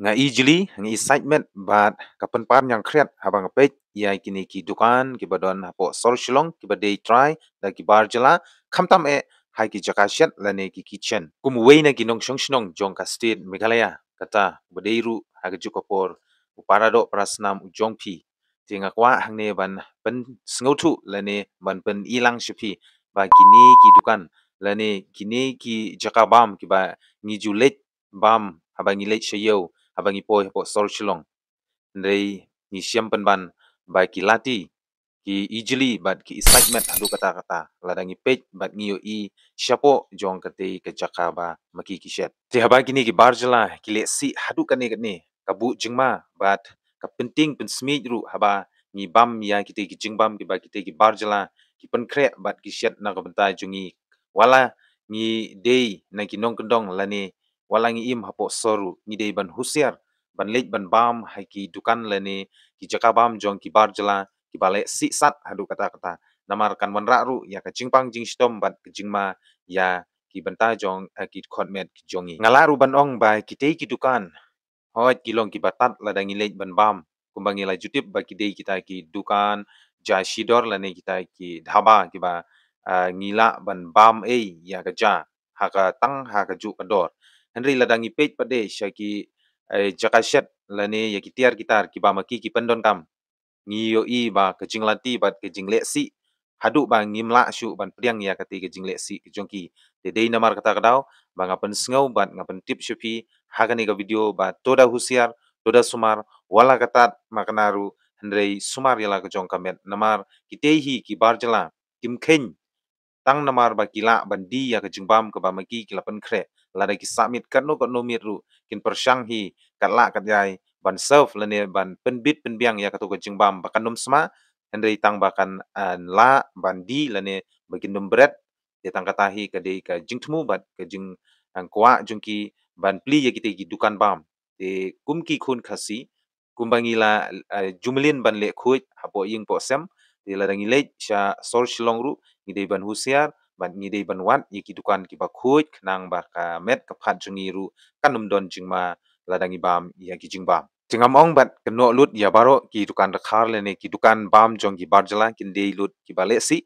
Nga easily nga excitement bat kapan pan yang kreat habang pet ya kini ki dukan ki badon hapo sor shilong ki badai try da ki bar jala kamtam hai ki jakashet lane ki kitchen kum wei na ki nong shong shnong jong ka state meghalaya kata badai ru haga jukapor uparado prasnam ujong pi tinga kwa hangne ban sngotu lane ban pen ilang shipi ba kini ki dukan lane kini ki jakabam ki ba ngi julet bam habang ngi late shayo habang ipoy po sol shilong ndai ni siam ban ba ki lati ki easily bat ki excitement adu kata-kata ladang ipet bat ngiyo i siapo jong kate ke jakaba maki kishet te haba kini ki barjala ki le si hadu kane kabu jingma bat ka penting pen smi ru haba ni bam ya kite ki jingbam ki ba kite ki barjala ki pen kre bat ki shet na ka bentai jungi wala ni day na ki nong kendong lani wala ngi im hapo soru ni day ban husiar ban lej ban bam hai ki dukan lani ki jakabam jong ki barjala ki bale si sat hadu kata-kata namar kan wan ra ru ya ka jingpang jing stom bat ke jingma ya ki bentai jong ki khotmet ki jongi ngalaru ban ong ba ki te ki dukan hoi kilong ki batat ladang ilej ban bam kumbang ilai jutip ba ki dei kita ki dukan ja shidor lane kita ki dhaba ki ba ngila ban bam ya ka ja ha ka tang ha ka ju ka dor henry ladang ipej pade syaki jakashet lane ya ki tiar kitar ki ba maki ki pendon kam ngiyo i ba ke jinglati bat ke jingle si hadu ba ngimla shu ban priang ya kati ke jingle si ke jongki de dei namar kata kadau ba ngapen sngo bat ngapen tip shupi hagani ka video ba toda husiar toda sumar wala katat makanaru hendrei sumar yala ke jong kamet namar kitehi ki barjala kim khen tang namar ba kila bandi ya ke jingbam ke ba maki kila pen kre lada ki submit kan no mit ru kin persyang hi katla katyai ban self lene ban penbit penbiang ya katu ke jingbam bakan num sma hendrei tang bakan la bandi lene bagin num bret ya tang katahi ke dei ka jingtmu bat ke jing ang kwa jungki ban pli ya kite ki dukan bam te kum ki khun khasi kumbangila jumlin ban le khuj hapo ying po sem te ladangi le sha sol shilong ru ngidei ban husiar ban ngidei ban wat yiki dukan ki ba khuj nang ba ka met ka phat jungi ru kanum don jingma ladangi bam ya ki jingbam jingam ong bat keno lut ya baro ki dukan rakhar lene ki dukan bam jong ki barjala kin dei lut ki bale si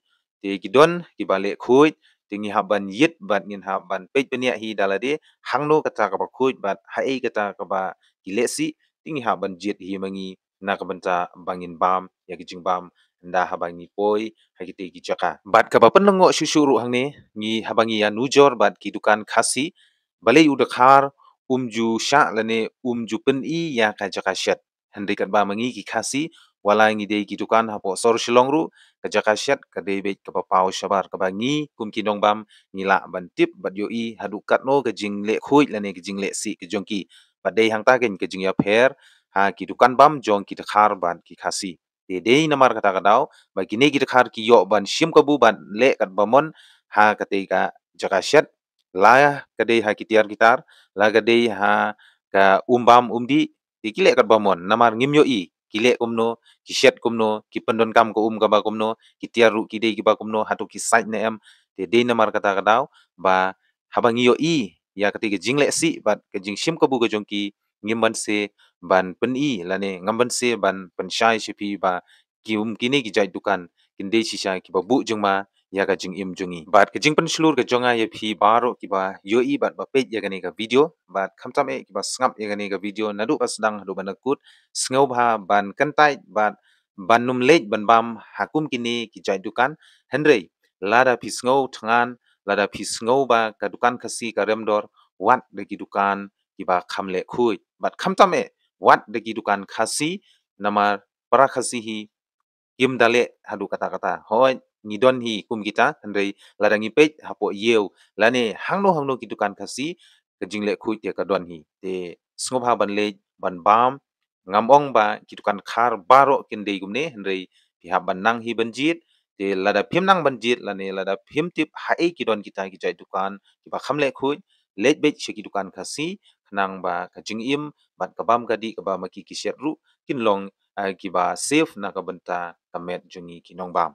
te ki don ki bale khuj tingi haban yit bat ngin haban pej penia hi dalade hangno kata ka ba khuj bat hai kata ka ba ki le si tingi haban jit hi mangi na ka banta bangin bam ya ki jingbam nda habangi poi hakite ki jaka bat ka ba penlengo syusyuru hangne ngi habangi ya nujor bat ki dukan khasi balai udakhar umju sha lane umju pen I ya ka jaka shet hande kat ba mangi ki khasi wala ngi dei ki dukan hapo sor shilong ru ka jaka shet ka dei bet ka ba pau shabar ka ba ngi kum ki dong bam ngila ban tip bat yo I hadu kat no ka jing le khuj lane ka jing le si ka jongki bat dei hang ta gen ka jing ya pher ha ki dukan bam jong ki dakhar ban ki khasi de dei namar kata kadau ba kini ki dakhar ki yo ban shim ka bu ban le kat bamon ha ka te ka jaka shet la ka dei ha ki tiar gitar la ka dei ha ka umbam umdi ti kile kat bamon namar ngim yo I kile kumno ki shet kumno ki pendon kam ko ka ba kumno ki tiar ru ki dei ki ba kumno hatu ki site ne em te dei namar kata kadau ba habang yo I ya ka te ka jing le si bat ka jing shim ka bu ka jong ki ngim ban se ban pen I lane ngam ban se ban pen shai shipi ba ki kini ki jai dukan kin dei si shai ki ba bu jong ma ya ka jing im jungi bat ka jing pen shlur ka jonga ye phi baro ki ba yo I bat ba pej ya gani ka video bat khamtam ki ba ngap ya gani ka video nadu pas dang hadu banakut sngob ha ban kantai bat ban num lej ban bam hakum kini ki jai dukan hendrei lada phi sngo thangan lada phi sngo ba ka dukan khasi ka remdor wat de ki dukan ki ba khamle khuj bat khamtam wat de ki dukan khasi namar para khasi hi kim dale hadu kata-kata hoi ngidon hi kum kita hendrei ladang ipej hapo yeu lane hangno ki dukan khasi ka jingle khuj te ka don hi te sngob ha ban lej ban bam ngamong ba ki dukan khar baro kin dei gumne hendrei pi ha ban nang hi banjit te lada phim nang banjit lane lada phim tip hai ki don kita ki jai dukan ki ba khamle khuj lej bej she ki dukan khasi nang ba ka jing im bat ka bam ka di ka ba maki ki shet ru kin long ki ba safe na ka benta kamet jungi ki nong bam